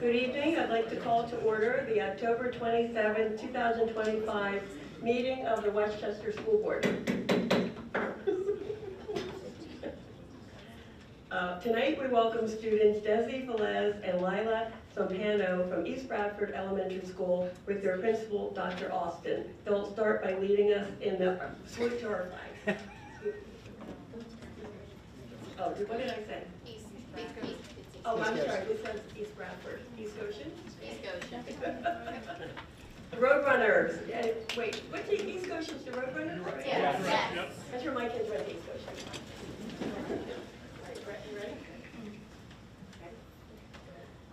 Good evening. I'd like to call to order the October 27, 2025 meeting of the Westchester School Board. Tonight we welcome students Desi Velez and Lila Sompano from East Bradford Elementary School with their principal, Dr. Austin. They'll start by leading us in the salute to our flag. Oh, what did I say? East. Oh, I'm sorry, this says East Bradford. East Goshen? East Goshen. The Roadrunners. Wait, what's the East Goshen's the Roadrunners? Yes. That's where my kids went to East Goshen. All right, Brett, you ready?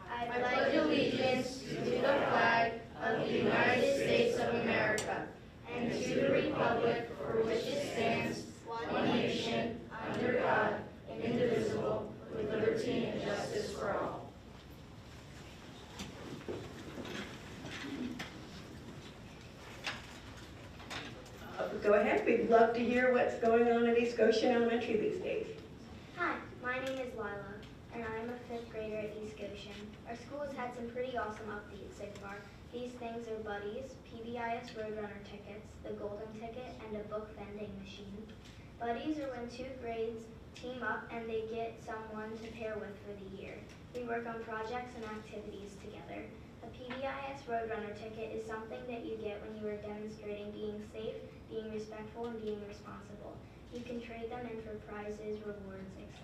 I pledge allegiance to the flag of the United States of America and to the republic for which it stands, one nation, under God, indivisible, with liberty and justice for all. Go ahead. We'd love to hear what's going on at East Goshen Elementary these days. Hi, my name is Lila, and I'm a 5th grader at East Goshen. Our school has had some pretty awesome updates so far. These things are buddies, PBIS Roadrunner tickets, the golden ticket, and a book vending machine. Buddies are when 2 grades team up and they get someone to pair with for the year. We work on projects and activities together. A PBIS Roadrunner ticket is something that you get when you are demonstrating being safe, being respectful, and being responsible. You can trade them in for prizes, rewards, etc.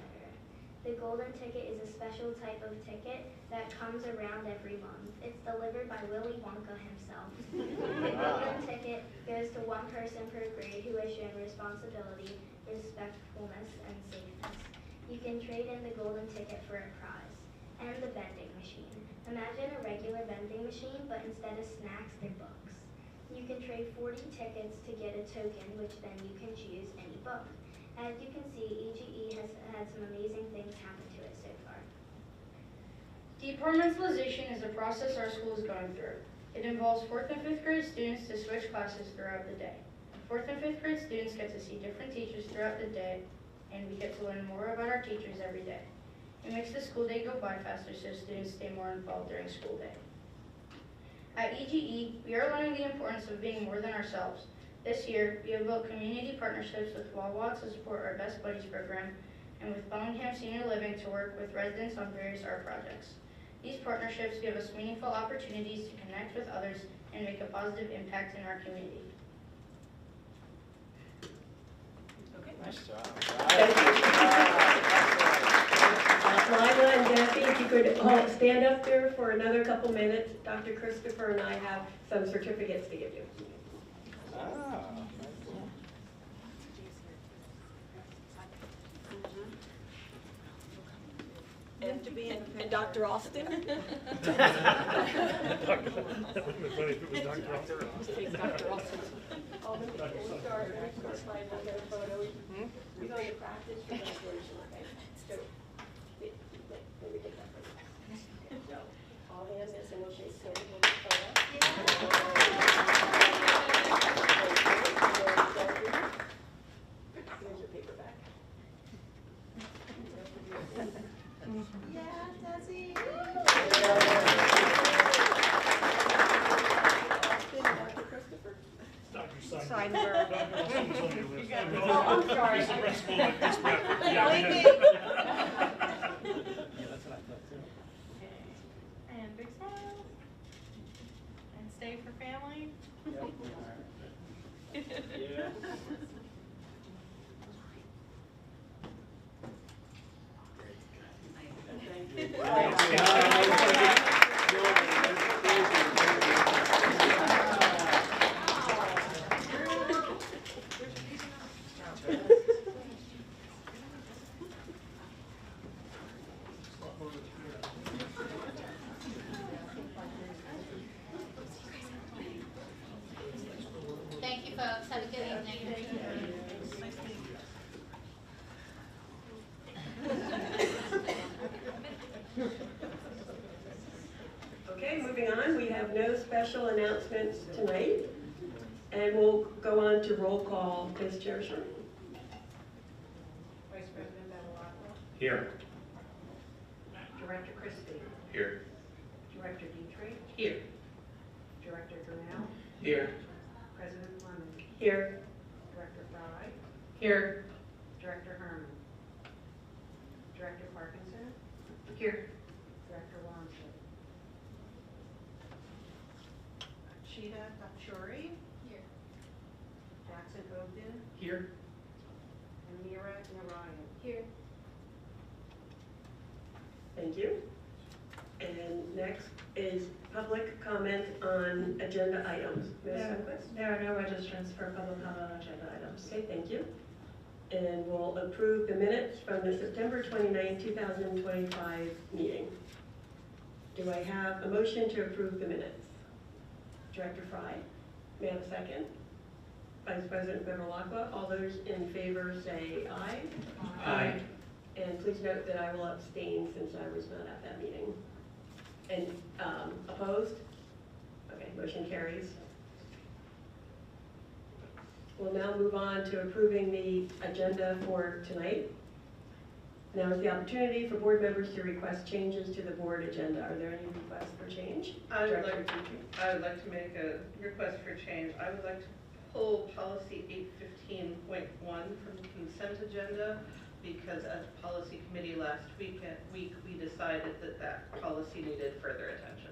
The golden ticket is a special type of ticket that comes around every month. It's delivered by Willy Wonka himself. The golden ticket goes to one person per grade who has shown responsibility, respectfulness, and safeness. You can trade in the golden ticket for a prize. And the vending machine. Imagine a regular vending machine, but instead of snacks, they're books. You can trade 40 tickets to get a token, which then you can choose any book. As you can see, EGE has had some amazing things happen to it so far. Departmentalization is a process our school is going through. It involves 4th and 5th grade students to switch classes throughout the day. 4th and 5th grade students get to see different teachers throughout the day, and we get to learn more about our teachers every day. It makes the school day go by faster so students stay more involved during school day. At EGE, we are learning the importance of being more than ourselves. This year, we have built community partnerships with Wawa to support our Best Buddies program and with Bellingham Senior Living to work with residents on various art projects. These partnerships give us meaningful opportunities to connect with others and make a positive impact in our community. Okay. Nice job. Thank you. Lila and Desi, if you could all stand up there for another couple minutes. Dr. Christopher and I have some certificates to give you. And Dr. Austin. That would have been funny if it was Dr. Austin. Take Dr. Austin. All the people will start sliding on their photo. We're going to practice for graduation, okay? So, let me take that first. So, all hands this and we'll shake hands with the photo. Here's your paper back. Yeah, Desi. Dr. Christopher. Dr. Steinberg. Dr. Austin was on your list. Oh, I'm sorry. He's the principal at East Bradford. Yeah, we Yeah. did. Yeah, that's what I thought too. And big smile. And stay for family. Yeah. Thank you, folks. Have a good evening. Okay, moving on, we have no special announcements tonight. And we'll go on to roll call. Ms. Jersher? Vice President Bevilacqua, Here. Director Christie, Here. Director Dietrich, Here. Director Grinnell, Here. President Fleming, Here. Director Fry, Here. Director Herman, Director Parkinson, Here. Director Wamsley. Sheeta Kachuri, Here. Jackson Ogden, Here. and Mira Narayan. Here. Thank you. And next is public comment on agenda items. Ms. Sundquist? There are no registrants for public comment on agenda items. Okay, thank you. And we'll approve the minutes from the September 29, 2025 meeting. Do I have a motion to approve the minutes? Director Fry, may I have a second? Vice President Beverlacqua, all those in favor say aye. Aye. And please note that I will abstain since I was not at that meeting. And opposed? Okay, motion carries. We'll now move on to approving the agenda for tonight. Now is the opportunity for board members to request changes to the board agenda. Are there any requests for change? I would Director like Dietrich? to make a request for change. I would like to pull policy 815.1 from the consent agenda because as policy committee last week, we decided that that policy needed further attention.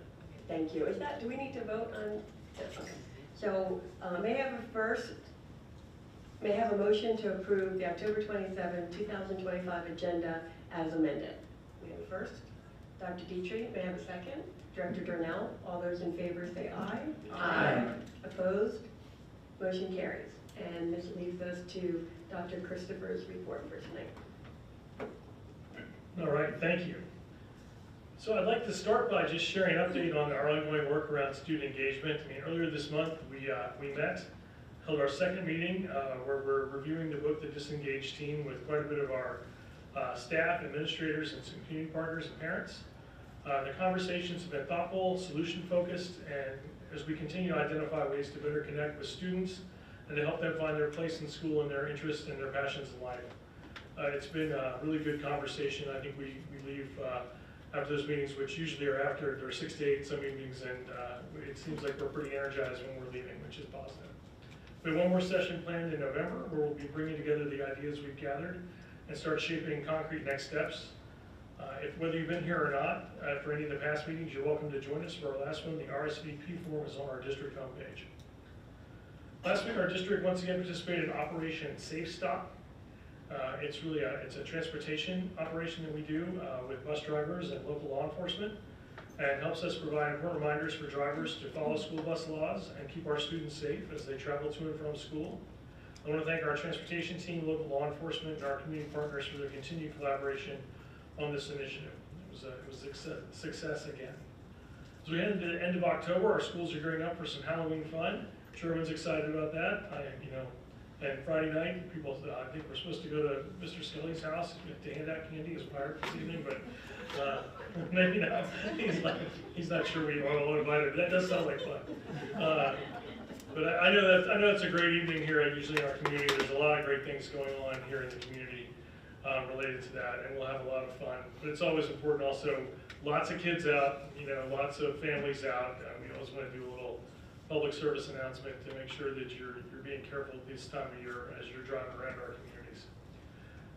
Thank you. Is that, do we need to vote on? Okay. So may I have a first? May I have a motion to approve the October 27, 2025 agenda as amended? We have a first. Dr. Dietrich, may I have a second? Director Durnell, all those in favor say aye. Aye. Opposed? Motion carries. And this leaves us to Dr. Christopher's report for tonight. All right, thank you. So I'd like to start by just sharing an update on our ongoing work around student engagement. I mean, earlier this month, we met, held our second meeting where we're reviewing the book, The Disengaged Teen, with quite a bit of our staff, administrators, and some community partners and parents. The conversations have been thoughtful, solution-focused, and as we continue to identify ways to better connect with students and to help them find their place in school and their interests and their passions in life. It's been a really good conversation. I think we leave after those meetings, which usually are after, there are 6 to 8 some evenings, and it seems like we're pretty energized when we're leaving, which is positive. We have one more session planned in November where we'll be bringing together the ideas we've gathered and start shaping concrete next steps. Whether you've been here or not, for any of the past meetings, you're welcome to join us for our last one. The RSVP form is on our district homepage. Last week, our district once again participated in Operation Safe Stop. It's really it's a transportation operation that we do with bus drivers and local law enforcement, and helps us provide important reminders for drivers to follow school bus laws and keep our students safe as they travel to and from school. I want to thank our transportation team, local law enforcement, and our community partners for their continued collaboration on this initiative. It was a success again. As we head into the end of October, our schools are gearing up for some Halloween fun. I'm sure everyone's excited about that. And Friday night, people, I think we're supposed to go to Mr. Scully's house to hand out candy as pirate this evening, but maybe not. He's not sure we all invited. That does sound like fun. But I know it's a great evening here. Usually in our community, there's a lot of great things going on here in the community related to that, and we'll have a lot of fun. But it's always important also, lots of kids out, lots of families out. We always want to do a little public service announcement to make sure that you're being careful this time of year as you're driving around our communities.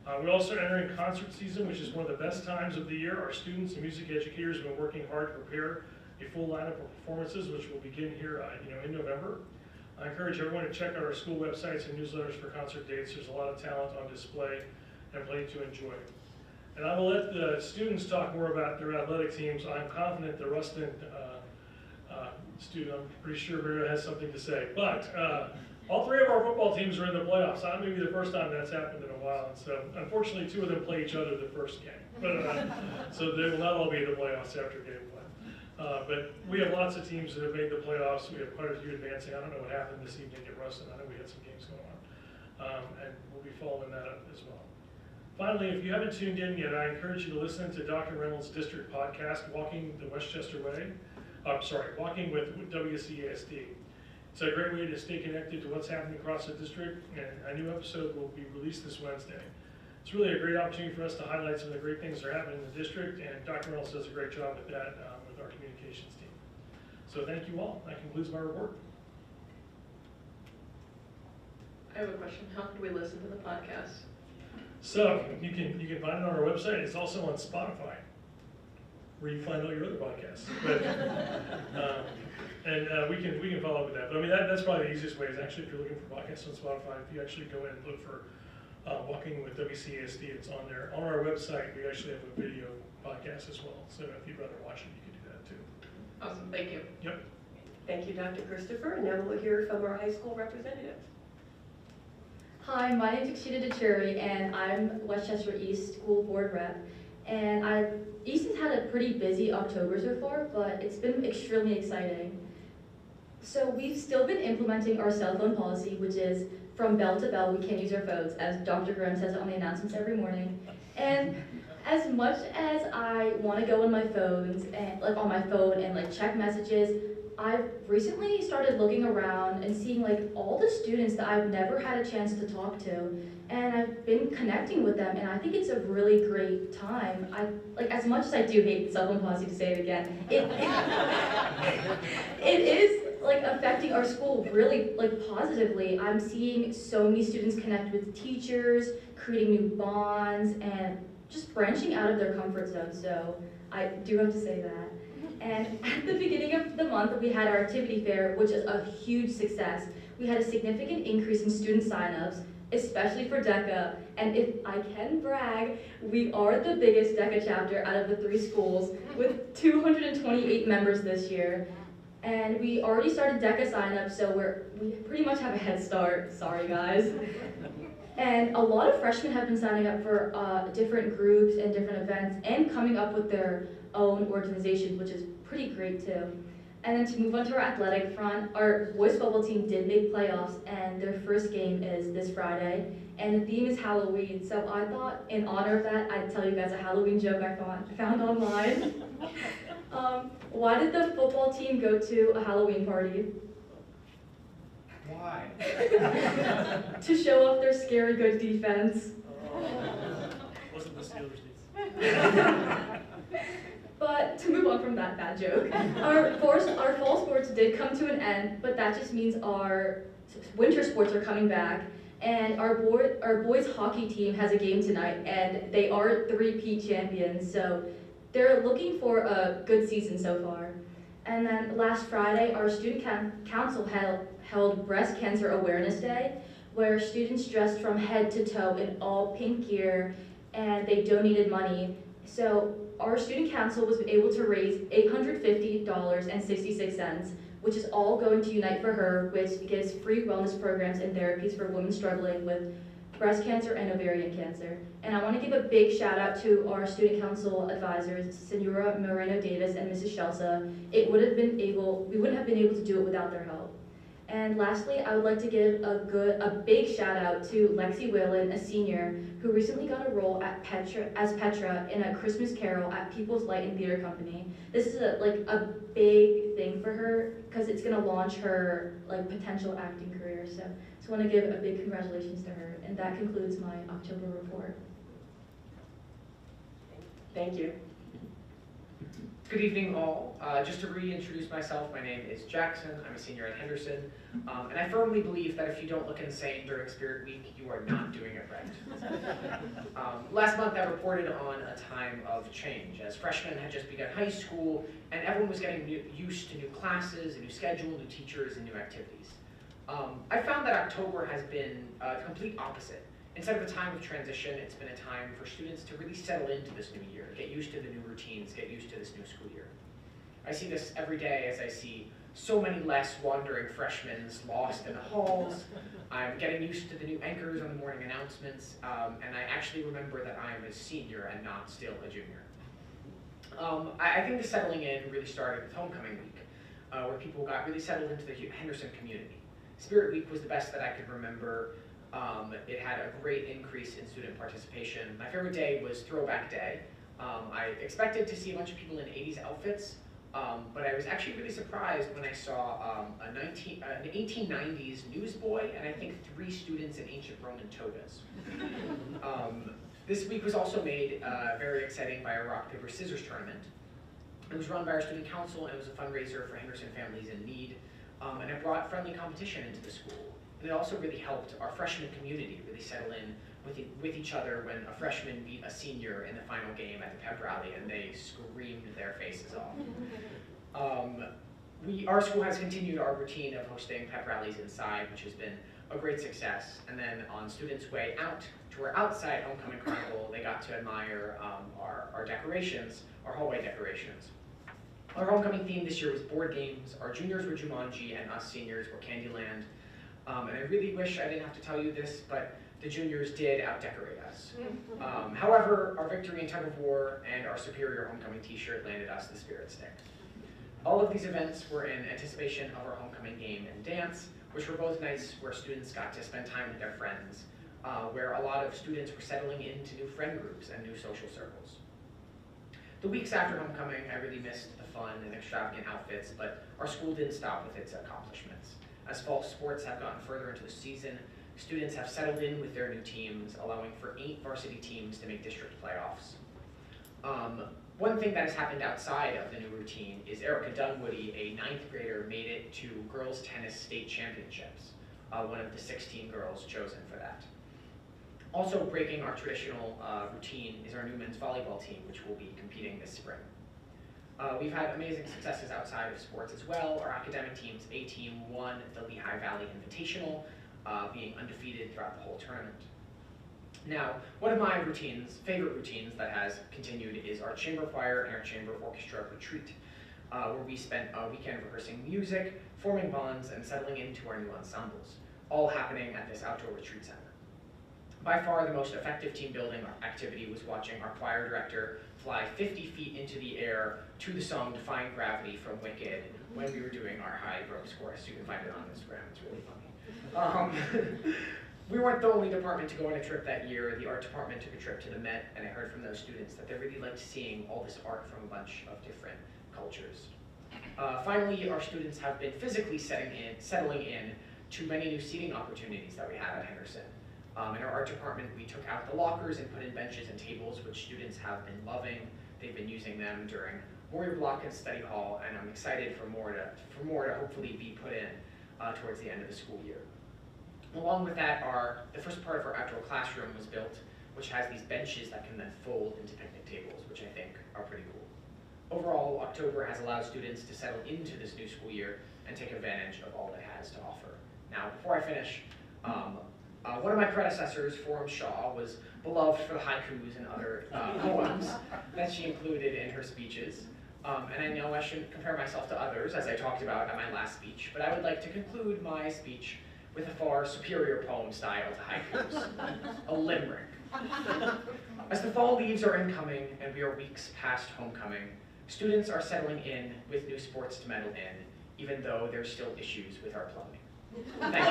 We're also entering concert season, which is one of the best times of the year. Our students and music educators have been working hard to prepare a full lineup of performances, which will begin here in November. I encourage everyone to check out our school websites and newsletters for concert dates. There's a lot of talent on display and plenty to enjoy. And I will let the students talk more about their athletic teams. I'm confident the Ruston student, I'm pretty sure Maria has something to say. But all 3 of our football teams are in the playoffs. That may be the first time that's happened in a while. And so unfortunately, 2 of them play each other the first game. But, so they will not all be in the playoffs after game 1. But we have lots of teams that have made the playoffs. We have quite a few advancing. I don't know what happened this evening at Ruston. I know we had some games going on. And we'll be following that up as well. Finally, if you haven't tuned in yet, I encourage you to listen to Dr. Reynolds' district podcast, Walking the Westchester Way. Walking with WCASD. It's a great way to stay connected to what's happening across the district, and a new episode will be released this Wednesday. It's really a great opportunity for us to highlight some of the great things that are happening in the district, and Dr. Reynolds does a great job with that with our communications team. So thank you all. That concludes my report. I have a question. How do we listen to the podcast? So you can find it on our website. It's also on Spotify, where you find all your other podcasts. But, we can follow up with that. But I mean, that's probably the easiest way is actually if you're looking for podcasts on Spotify, if you actually go in and look for Walking with WCASD, it's on there. On our website, we actually have a video podcast as well. So if you'd rather watch it, you can do that too. Awesome, thank you. Yep. Thank you, Dr. Christopher. And now we'll hear from our high school representative. Hi, my name is Akshita Dechuri, and I'm Westchester East School Board Rep. And East has had a pretty busy October so far, but it's been extremely exciting. So we've still been implementing our cell phone policy, which is from bell to bell, we can't use our phones, as Dr. Grimm says on the announcements every morning. And as much as I want to go on my phones and on my phone and check messages, I've recently started looking around and seeing all the students that I've never had a chance to talk to, and I've been connecting with them, and I think it's a really great time. As much as I do hate the cell phone policy, to say it again, it is affecting our school really positively. I'm seeing so many students connect with teachers, creating new bonds, and just branching out of their comfort zone. So I do have to say that. And at the beginning of the month, we had our activity fair, which is a huge success. We had a significant increase in student signups, especially for DECA. And if I can brag, we are the biggest DECA chapter out of the 3 schools with 228 members this year. And we already started DECA signups, so we pretty much have a head start. Sorry, guys. And a lot of freshmen have been signing up for different groups and different events and coming up with their own organizations, which is pretty great too. And then to move on to our athletic front, our boys football team did make playoffs, and their first game is this Friday. And the theme is Halloween, so I thought in honor of that, I'd tell you guys a Halloween joke I found online. Why did the football team go to a Halloween party? Why? To show off their scary good defense. Wasn't the Steelers defense. But to move on from that bad joke, our fall sports did come to an end, but that just means our winter sports are coming back. And our boys hockey team has a game tonight, and they are 3-peat champions, so they're looking for a good season so far. And then last Friday, our student council held Breast Cancer Awareness Day, where students dressed from head to toe in all pink gear, and they donated money. So our student council was able to raise $850.66, which is all going to Unite for Her, which gives free wellness programs and therapies for women struggling with breast cancer and ovarian cancer. And I want to give a big shout out to our student council advisors, Senora Moreno Davis and Mrs. Shelsa. We wouldn't have been able to do it without their help. And lastly, I would like to give a big shout out to Lexi Whalen, a senior, who recently got a role as Petra in A Christmas Carol at People's Light and Theater Company. This is a big thing for her because it's going to launch her potential acting career. So just want to give a big congratulations to her. And that concludes my October report. Thank you. Good evening, all. Just to reintroduce myself, my name is Jackson. I'm a senior at Henderson, and I firmly believe that if you don't look insane during Spirit Week, you are not doing it right. Last month, I reported on a time of change, as freshmen had just begun high school, and everyone was getting used to new classes, a new schedule, new teachers, and new activities. I found that October has been the complete opposite. Instead of a time of transition, it's been a time for students to really settle into this new year, get used to the new routines, get used to this new school year. I see this every day as I see so many less wandering freshmen lost in the halls. I'm getting used to the new anchors on the morning announcements, and I actually remember that I'm a senior and not still a junior. I think the settling in really started with homecoming week, where people got really settled into the Henderson community. Spirit Week was the best that I could remember. It had a great increase in student participation. My favorite day was Throwback Day. I expected to see a bunch of people in 80s outfits, but I was actually really surprised when I saw an 1890s newsboy and I think 3 students in ancient Roman togas. This week was also made very exciting by a rock, paper, scissors tournament. It was run by our student council, and it was a fundraiser for Henderson Families in Need, and it brought friendly competition into the school. And it also really helped our freshman community really settle in with each other when a freshman beat a senior in the final game at the pep rally, and they screamed their faces off. Our school has continued our routine of hosting pep rallies inside, which has been a great success. And then on students' way out to our outside homecoming carnival, they got to admire our decorations, our hallway decorations. Our homecoming theme this year was board games. Our juniors were Jumanji, and us seniors were Candyland. And I really wish I didn't have to tell you this, but the juniors did out-decorate us. However, our victory in tug of war and our superior homecoming t-shirt landed us the Spirit Stick. All of these events were in anticipation of our homecoming game and dance, which were both nights where students got to spend time with their friends, where a lot of students were settling into new friend groups and new social circles. The weeks after homecoming, I really missed the fun and extravagant outfits, but our school didn't stop with its accomplishments. As fall sports have gotten further into the season, students have settled in with their new teams, allowing for 8 varsity teams to make district playoffs. One thing that has happened outside of the new routine is Erica Dunwoody, a 9th grader, made it to girls tennis state championships, one of the 16 girls chosen for that. Also breaking our traditional routine is our new men's volleyball team, which will be competing this spring. We've had amazing successes outside of sports as well. Our academic team's A team won the Lehigh Valley Invitational, being undefeated throughout the whole tournament. Now, one of my favorite routines that has continued is our chamber choir and our chamber orchestra retreat, where we spent a weekend rehearsing music, forming bonds, and settling into our new ensembles, all happening at this outdoor retreat center. By far the most effective team building activity was watching our choir director fly 50 feet into the air to the song Defying Gravity from Wicked when we were doing our high ropes chorus. You can find it on Instagram, it's really funny. We weren't the only department to go on a trip that year. The art department took a trip to the Met, and I heard from those students that they really liked seeing all this art from a bunch of different cultures. Finally, our students have been physically settling in to many new seating opportunities that we have at Henderson. In our art department, we took out the lockers and put in benches and tables, which students have been loving. They've been using them during Warrior Block and Study Hall, and I'm excited for more to hopefully be put in towards the end of the school year. Along with that, the first part of our outdoor classroom was built, which has these benches that can then fold into picnic tables, which I think are pretty cool. Overall, October has allowed students to settle into this new school year and take advantage of all it has to offer. Now, before I finish, one of my predecessors, Forum Shaw, was beloved for the haikus and other poems that she included in her speeches. And I know I shouldn't compare myself to others, as I talked about at my last speech, but I would like to conclude my speech with a far superior poem style to haikus, a limerick. As the fall leaves are incoming and we are weeks past homecoming, students are settling in with new sports to meddle in, even though there's still issues with our plumbing. Thank you.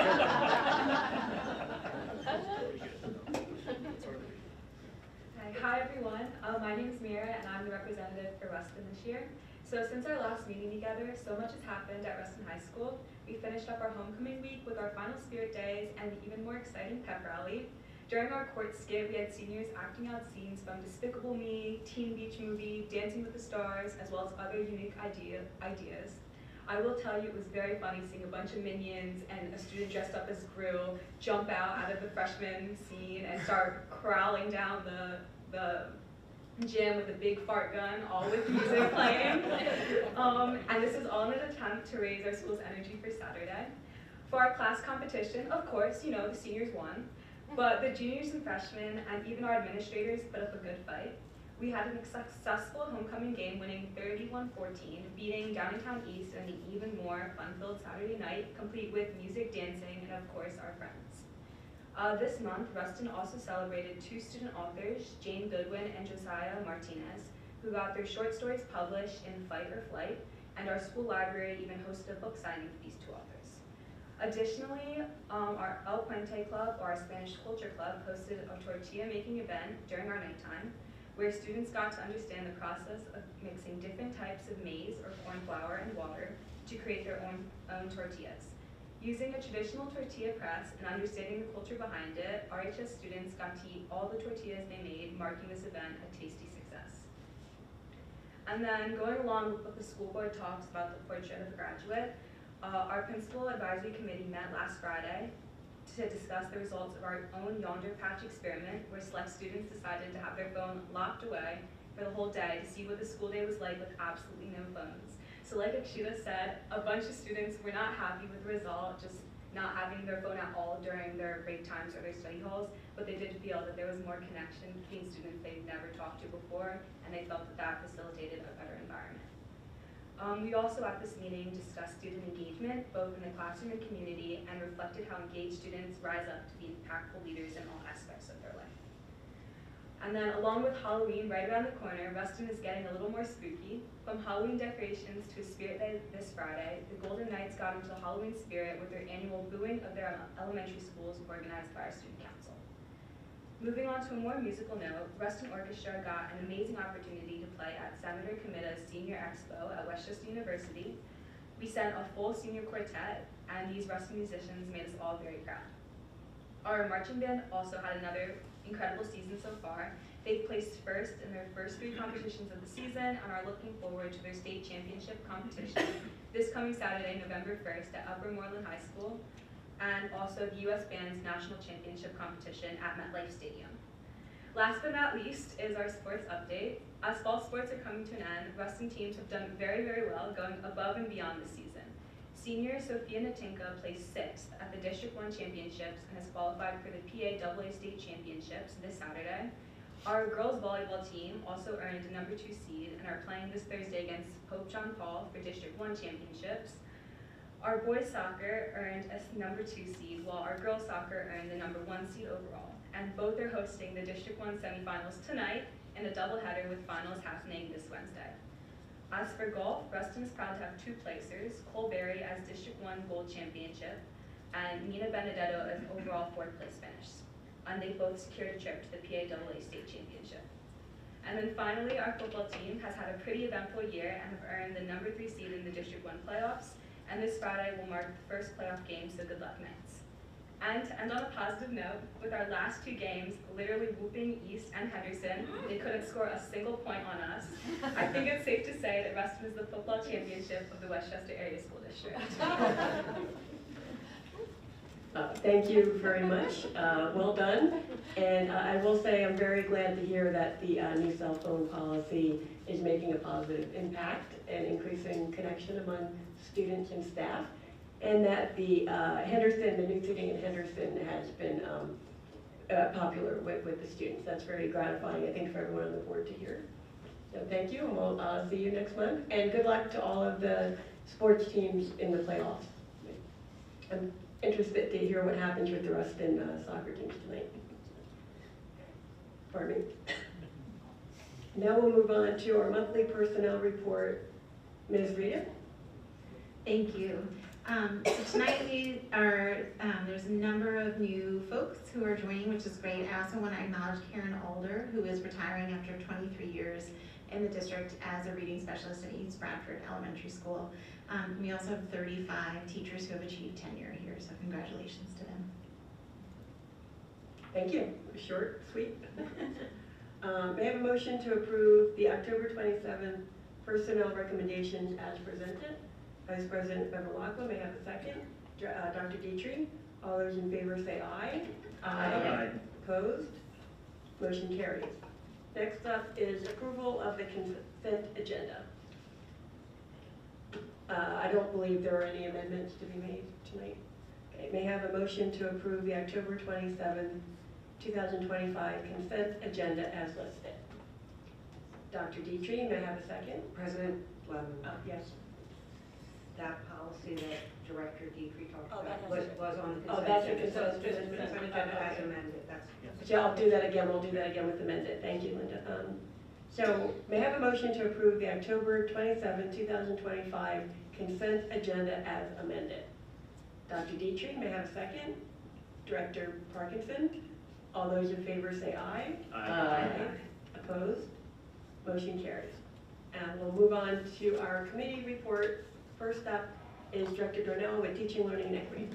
Hi everyone, my name is Mira and I'm the representative for Ruston this year. So since our last meeting together, so much has happened at Ruston High School. We finished up our homecoming week with our final spirit days and the even more exciting pep rally. During our court skit, we had seniors acting out scenes from Despicable Me, Teen Beach Movie, Dancing with the Stars, as well as other unique ideas. I will tell you it was very funny seeing a bunch of minions and a student dressed up as Gru jump out of the freshman scene and start crawling down the gym with a big fart gun, all with music playing. And this is all in an attempt to raise our school's energy for Saturday. For our class competition, of course, you know, the seniors won, but the juniors and freshmen and even our administrators put up a good fight. We had a successful homecoming game, winning 31-14, beating Downingtown East and an even more fun-filled Saturday night, complete with music, dancing, and of course, our friends. This month, Ruston also celebrated 2 student authors, Jane Goodwin and Josiah Martinez, who got their short stories published in Fight or Flight, and our school library even hosted a book signing for these 2 authors. Additionally, our El Puente Club, or our Spanish Culture Club, hosted a tortilla making event during our nighttime, where students got to understand the process of mixing different types of maize or corn flour and water to create their own tortillas. Using a traditional tortilla press and understanding the culture behind it, RHS students got to eat all the tortillas they made, marking this event a tasty success. And then going along with what the school board talks about the portrait of a graduate, our principal advisory committee met last Friday to discuss the results of our own Yonder Patch experiment, where select students decided to have their phone locked away for the whole day to see what the school day was like with absolutely no phones. So like Akshita said, a bunch of students were not happy with the result, just not having their phone at all during their break times or their study halls, but they did feel that there was more connection between students they'd never talked to before, and they felt that that facilitated a better environment. We also at this meeting discussed student engagement, both in the classroom and community, and reflected how engaged students rise up to be impactful leaders in all aspects of their life. And then along with Halloween right around the corner, Ruston is getting a little more spooky. From Halloween decorations to a spirit day this Friday, the Golden Knights got into the Halloween spirit with their annual booing of their elementary schools organized by our student council. Moving on to a more musical note, Ruston Orchestra got an amazing opportunity to play at Senator Comita's Senior Expo at Westchester University. We sent a full senior quartet, and these Ruston musicians made us all very proud. Our marching band also had another incredible season so far. They've placed first in their first 3 competitions of the season and are looking forward to their state championship competition this coming Saturday, November 1st at Upper Moreland High School, and also the U.S. Band's National Championship competition at MetLife Stadium. Last but not least is our sports update. As fall sports are coming to an end, Ruston teams have done very, very well, going above and beyond this season. Senior Sophia Natinka placed 6th at the District 1 Championships and has qualified for the PAAA State Championships this Saturday. Our girls volleyball team also earned a number 2 seed and are playing this Thursday against Pope John Paul for District 1 Championships. Our boys soccer earned a number 2 seed, while our girls soccer earned the number 1 seed overall. And both are hosting the District 1 semifinals tonight in a doubleheader with finals happening this Wednesday. As for golf, Ruston is proud to have 2 placers, Cole Berry as District 1 Gold Championship, and Nina Benedetto as overall 4th place finish. And they both secured a trip to the PAAA State Championship. And then finally, our football team has had a pretty eventful year and have earned the number 3 seed in the District 1 playoffs, and this Friday will mark the first playoff game, so good luck, Knights. And to end on a positive note, with our last 2 games literally whooping East and Henderson, they couldn't score a single point on us. I think it's safe to say that Ruston is the football championship of the Westchester Area School District. Thank you very much. Well done. And I will say I'm very glad to hear that the new cell phone policy is making a positive impact and increasing connection among students and staff, and that the the new seating in Henderson has been popular with the students. That's very gratifying, I think, for everyone on the board to hear. So thank you, and we'll see you next month. And good luck to all of the sports teams in the playoffs. I'm interested to hear what happens with the Ruston soccer teams tonight. Pardon me. Now we'll move on to our monthly personnel report. Ms. Rita? Thank you. So tonight there's a number of new folks who are joining, which is great. I also want to acknowledge Karen Alder, who is retiring after 23 years in the district as a reading specialist at East Bradford Elementary School. We also have 35 teachers who have achieved tenure here, so congratulations to them. Thank you. Short, sweet. May I have a motion to approve the October 27th personnel recommendations as presented? Vice President Bevilacqua, may I have a second? Dr. Dietrich, all those in favor say aye. Aye. Opposed? Motion carries. Next up is approval of the consent agenda. I don't believe there are any amendments to be made tonight. Okay, may I have a motion to approve the October 27th, 2025 consent agenda as listed? Dr. Dietrich, may I have a second? President Levin. Yes. That policy that Director Dietrich talked Oh, about that was on the Oh, consent that's a agenda. So consent it's just agenda. consent agenda as Okay. amended, that's. Yeah, I'll do that again. We'll do that again with amended. Thank you, Linda. So may I have a motion to approve the October 27, 2025 consent agenda as amended? Dr. Dietrich, may I have a second? Director Parkinson, all those in favor say aye. Aye. Opposed? Motion carries. And we'll move on to our committee report. First up is Director Dornell with Teaching, Learning, and Equity.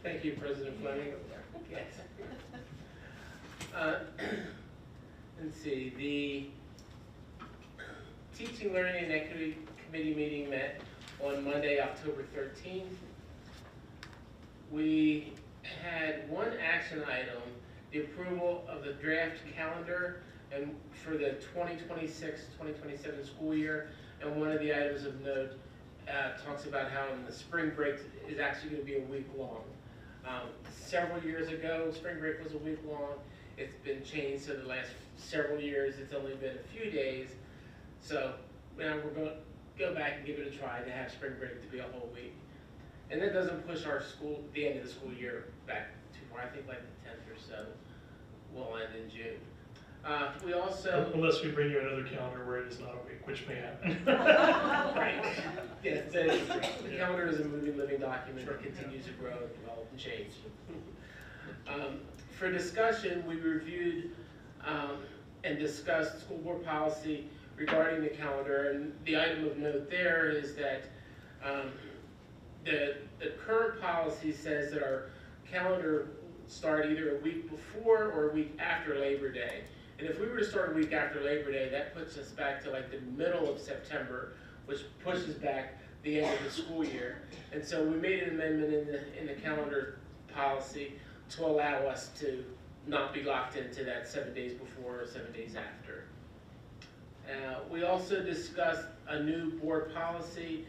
Thank you, President Fleming. Yes. Let's see, the Teaching, Learning, and Equity Committee meeting met on Monday, October 13th. We had one action item, the approval of the draft calendar and for the 2026-2027 school year. And one of the items of note talks about how in the spring break is actually going to be a week long. Several years ago, spring break was a week long. It's been changed, so the last several years it's only been a few days. So now we're going to go back and give it a try to have spring break to be a whole week. And that doesn't push our school, the end of the school year back too far. I think like the 10th or so will end in June. We also... Unless we bring you another calendar where it is not a week, which may happen. Right. Yes, the calendar is a moving, living document that continues to grow, develop, and change. For discussion, we reviewed and discussed school board policy regarding the calendar, and the item of note there is that the current policy says that our calendar start either a week before or a week after Labor Day. And if we were to start a week after Labor Day, that puts us back to like the middle of September, which pushes back the end of the school year. And so we made an amendment in the calendar policy to allow us to not be locked into that 7 days before or 7 days after. We also discussed a new board policy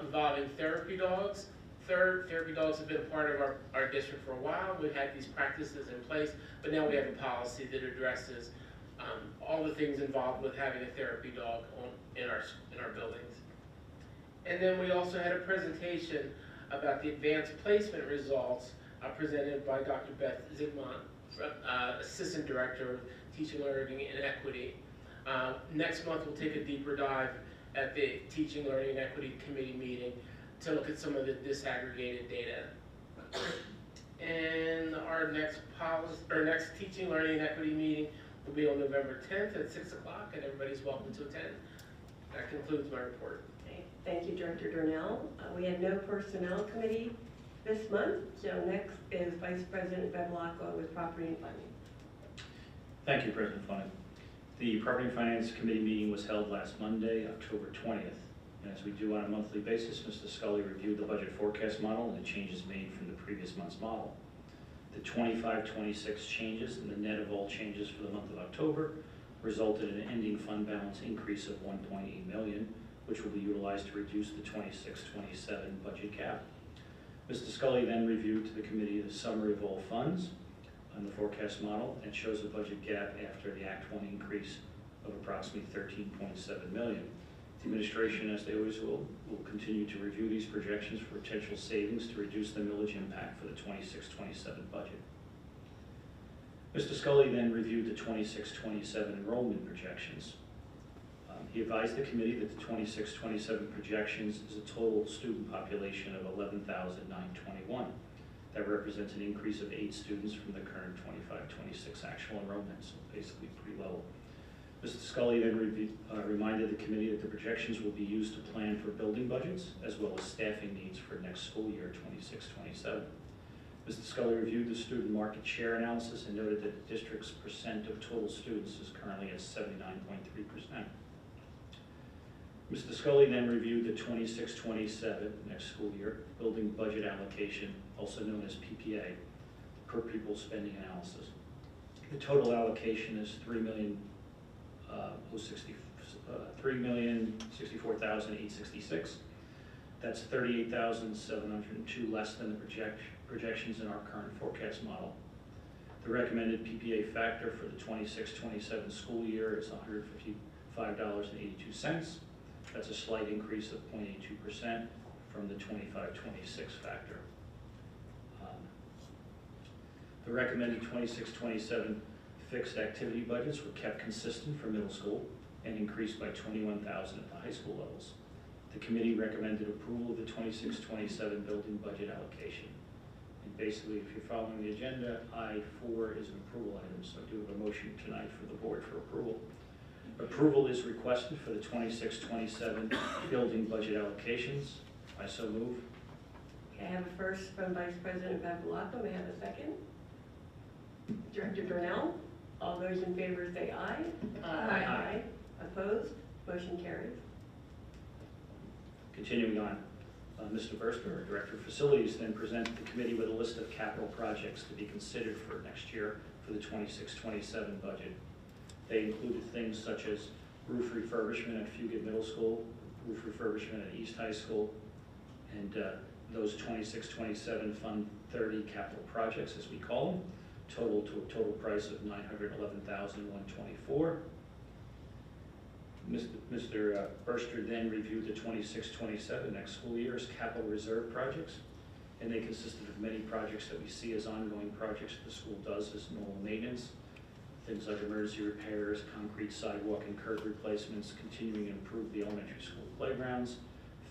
involving therapy dogs. Therapy dogs have been a part of our district for a while. We've had these practices in place, but now we have a policy that addresses all the things involved with having a therapy dog in our buildings. And then we also had a presentation about the advanced placement results presented by Dr. Beth Zygmunt, Assistant Director of Teaching, Learning, and Equity. Next month we'll take a deeper dive at the Teaching, Learning, and Equity Committee meeting to look at some of the disaggregated data. And our next Teaching, Learning, and Equity meeting will be on November 10th at 6 o'clock, and everybody's welcome to attend. That concludes my report. Okay, thank you, Director Durnell. We had no personnel committee this month, so next is Vice President Bevilacqua with Property and Funding. Thank you, President Fleming. The Property and Finance Committee meeting was held last Monday, October 20th. And as we do on a monthly basis, Mr. Scully reviewed the budget forecast model and the changes made from the previous month's model. The 25-26 changes and the net of all changes for the month of October resulted in an ending fund balance increase of $1.8 million, which will be utilized to reduce the 26-27 budget gap. Mr. Scully then reviewed to the committee the summary of all funds on the forecast model and shows a budget gap after the Act 1 increase of approximately $13.7 million. The administration, as they always will continue to review these projections for potential savings to reduce the millage impact for the 26-27 budget. Mr. Scully then reviewed the 26-27 enrollment projections. He advised the committee that the 26-27 projections is a total student population of 11,921. That represents an increase of 8 students from the current 25-26 actual enrollment, so basically pretty low. Mr. Scully then reminded the committee that the projections will be used to plan for building budgets as well as staffing needs for next school year, 26-27. Mr. Scully reviewed the student market share analysis and noted that the district's percent of total students is currently at 79.3%. Mr. Scully then reviewed the 26-27 next school year building budget allocation, also known as PPA, per pupil spending analysis. The total allocation is $3,064,866. That's $38,702 less than the projections in our current forecast model. The recommended PPA factor for the 26-27 school year is $155.82. That's a slight increase of 0.82% from the 25-26 factor. The recommended 26-27 fixed activity budgets were kept consistent for middle school and increased by $21,000 at the high school levels. The committee recommended approval of the 26-27 building budget allocation. And basically, if you're following the agenda, I-4 is an approval item, so I do have a motion tonight for the board for approval. Approval is requested for the 26-27 building budget allocations. I so move. Okay, I have a first from Vice President Bevilacqua. May I have a second? Director Durnell. All those in favor say aye. Aye. Opposed? Motion carries. Continuing on, Mr. Burster, our Director of Facilities, then presented the committee with a list of capital projects to be considered for next year for the 26-27 budget. They included things such as roof refurbishment at Fugit Middle School, roof refurbishment at East High School, and those 26-27 Fund 30 capital projects, as we call them, total to a total price of $911,124. Mr. Burster then reviewed the 26-27 next school year's capital reserve projects, and they consisted of many projects that we see as ongoing projects that the school does as normal maintenance, things like emergency repairs, concrete sidewalk and curb replacements, continuing to improve the elementary school playgrounds,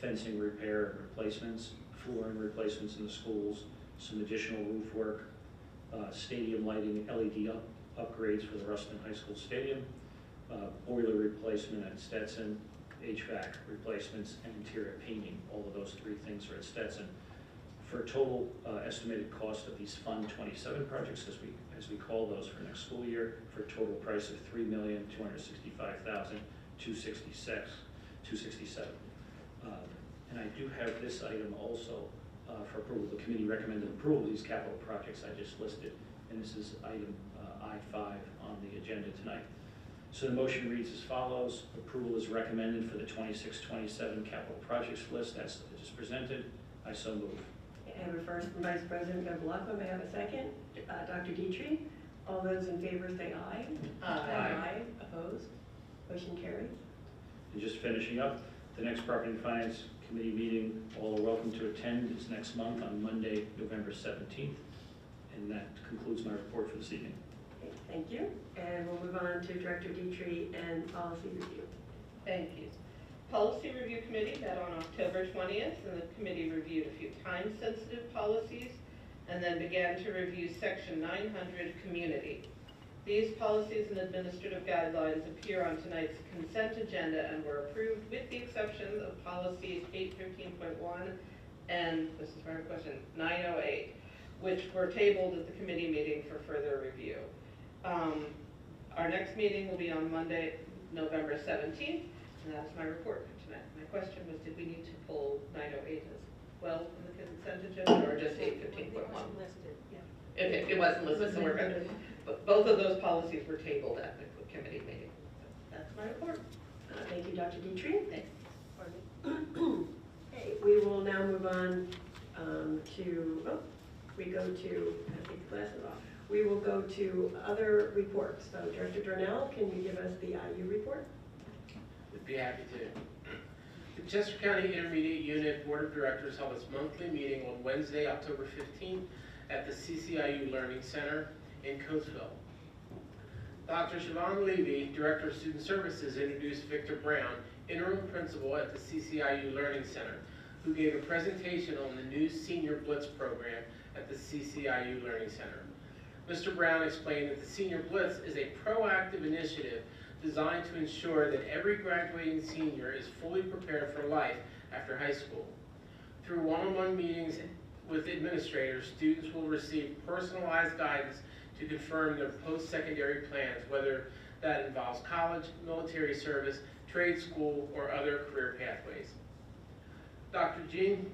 fencing repair and replacements, flooring replacements in the schools, some additional roof work, stadium lighting, LED upgrades for the Ruston High School Stadium, boiler replacement at Stetson, HVAC replacements, and interior painting. All of those three things are at Stetson. For a total estimated cost of these Fund 27 projects, as we call those for next school year, for a total price of $3,265,267. And I do have this item also for approval. The committee recommended approval of these capital projects I just listed, and this is item I-5 on the agenda tonight. So the motion reads as follows. Approval is recommended for the 26-27 capital projects list as just presented. I so move. I have a first from Vice President Bevilacqua. May I have a second? Dr. Dietrich. All those in favor say aye. Aye. Opposed? Motion carries. And just finishing up, the next Property and Finance Committee meeting, all are welcome to attend, is next month on Monday, November 17th. And that concludes my report for this evening. Okay, thank you. And we'll move on to Director Dietrich and Policy Review. Thank you. Policy Review Committee met on October 20th, and the committee reviewed a few time-sensitive policies and then began to review Section 900, Community. These policies and administrative guidelines appear on tonight's consent agenda and were approved with the exception of policies 815.1 and, this is my question, 908, which were tabled at the committee meeting for further review. Our next meeting will be on Monday, November 17th, and that's my report for tonight. My question was, did we need to pull 908 as well from the consent agenda, or just 815.1? It wasn't listed, so we're good. But both of those policies were tabled at the committee meeting. That's my report. Thank you, Dr. Dietrich. Thanks. Okay, we will now move on we go to, I take the glasses off. We will go to other reports. So Director Darnell, can you give us the IU report? Would be happy to. The Chester County Intermediate Unit Board of Directors held its monthly meeting on Wednesday, October 15th at the CCIU Learning Center in Coatesville. Dr. Siobhan Levy, Director of Student Services, introduced Victor Brown, Interim Principal at the CCIU Learning Center, who gave a presentation on the new Senior Blitz program at the CCIU Learning Center. Mr. Brown explained that the Senior Blitz is a proactive initiative designed to ensure that every graduating senior is fully prepared for life after high school. Through one-on-one meetings with administrators, students will receive personalized guidance to confirm their post-secondary plans, whether that involves college, military service, trade school, or other career pathways. Dr. Jean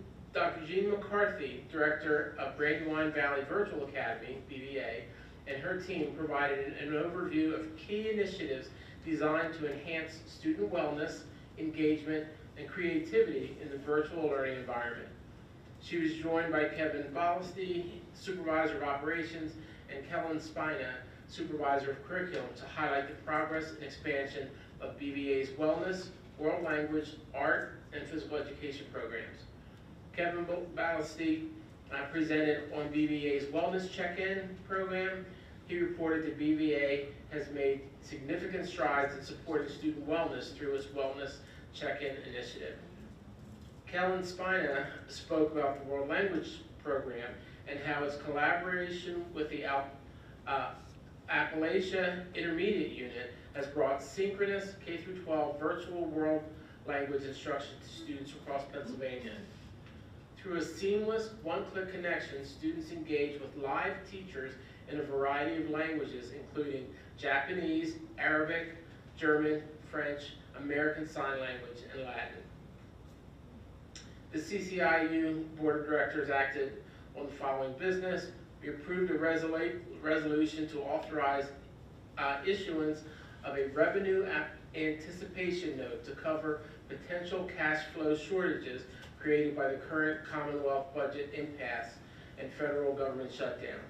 McCarthy, Director of Brandywine Valley Virtual Academy, BVA, and her team provided an overview of key initiatives designed to enhance student wellness, engagement, and creativity in the virtual learning environment. She was joined by Kevin Ballasty, Supervisor of Operations, and Kellen Spina, Supervisor of Curriculum, to highlight the progress and expansion of BVA's wellness, world language, art, and physical education programs. Kevin Ballasty presented on BVA's Wellness Check-In program. He reported that BVA has made significant strides in supporting student wellness through its Wellness Check-In initiative. Kellen Spina spoke about the World Language Program and how its collaboration with the Appalachia Intermediate Unit has brought synchronous K-12 virtual world language instruction to students across Pennsylvania. Through a seamless one-click connection, students engage with live teachers in a variety of languages, including Japanese, Arabic, German, French, American Sign Language, and Latin. The CCIU Board of Directors acted on the following business. We approved a resolution to authorize issuance of a revenue anticipation note to cover potential cash flow shortages created by the current Commonwealth budget impasse and federal government shutdown.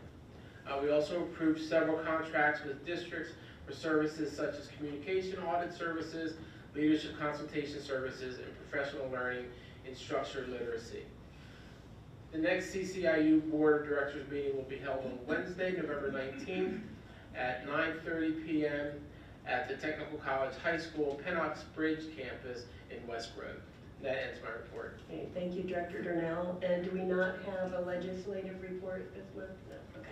We also approved several contracts with districts for services such as communication audit services, leadership consultation services, and professional learning in structured literacy. The next CCIU Board of Directors meeting will be held on Wednesday, November 19th at 9:30 p.m. at the Technical College High School Pennox Bridge campus in West Grove. That ends my report. Okay, thank you, Director Darnell. And do we not have a legislative report this month? No, okay.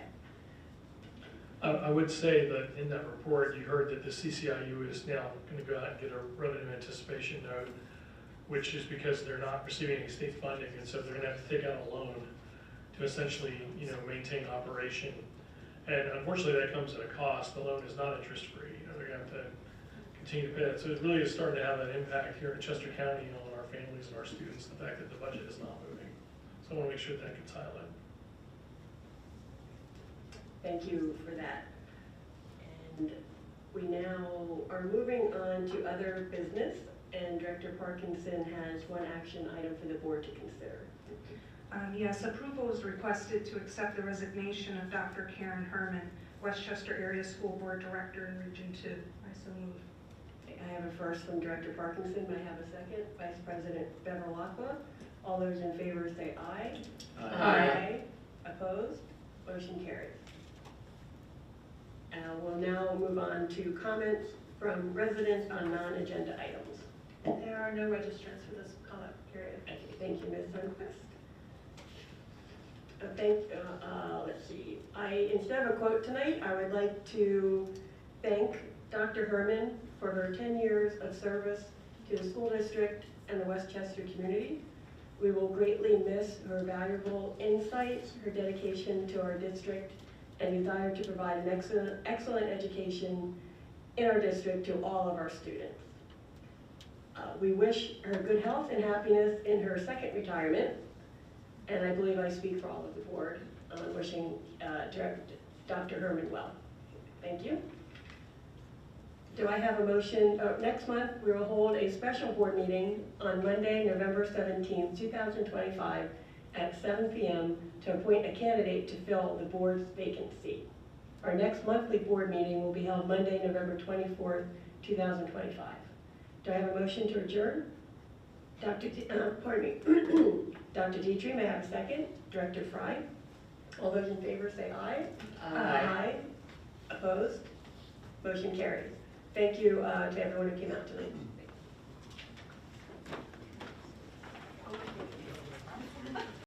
I would say that in that report, you heard that the CCIU is now going to go out and get a revenue anticipation note, which is because they're not receiving any state funding, and so they're going to have to take out a loan to essentially, maintain operation. And unfortunately, that comes at a cost. The loan is not interest-free. They're going to have to continue to pay it. So it really is starting to have an impact here in Chester County on our families and our students, the fact that the budget is not moving. So I want to make sure that gets highlighted. Thank you for that. And we now are moving on to other business, and Director Parkinson has one action item for the board to consider. Yes, approval is requested to accept the resignation of Dr. Karen Herman, Westchester Area School Board Director in Region 2. I so move. I have a first from Director Parkinson. May I have a second? Vice President Beverlacqua. All those in favor say aye. Aye. Opposed? Motion carries. We'll now move on to comments from residents on non-agenda items. There are no registrants for this comment period. Okay, thank you, Ms. Sundquist. Let's see. Instead of a quote tonight, I would like to thank Dr. Herman for her 10 years of service to the school district and the Westchester community. We will greatly miss her valuable insights, her dedication to our district, and desire to provide an excellent education in our district to all of our students. We wish her good health and happiness in her second retirement, and I believe I speak for all of the board on wishing Dr. Herman well. Thank you. Do I have a motion? Next month, we will hold a special board meeting on Monday, November 17th, 2025 at 7 p.m. to appoint a candidate to fill the board's vacant seat. Our next monthly board meeting will be held Monday, November 24th, 2025. Do I have a motion to adjourn? Dr. Dietrich, may I have a second? Director Fry? All those in favor say aye. Opposed? Motion carries. Thank you to everyone who came out tonight.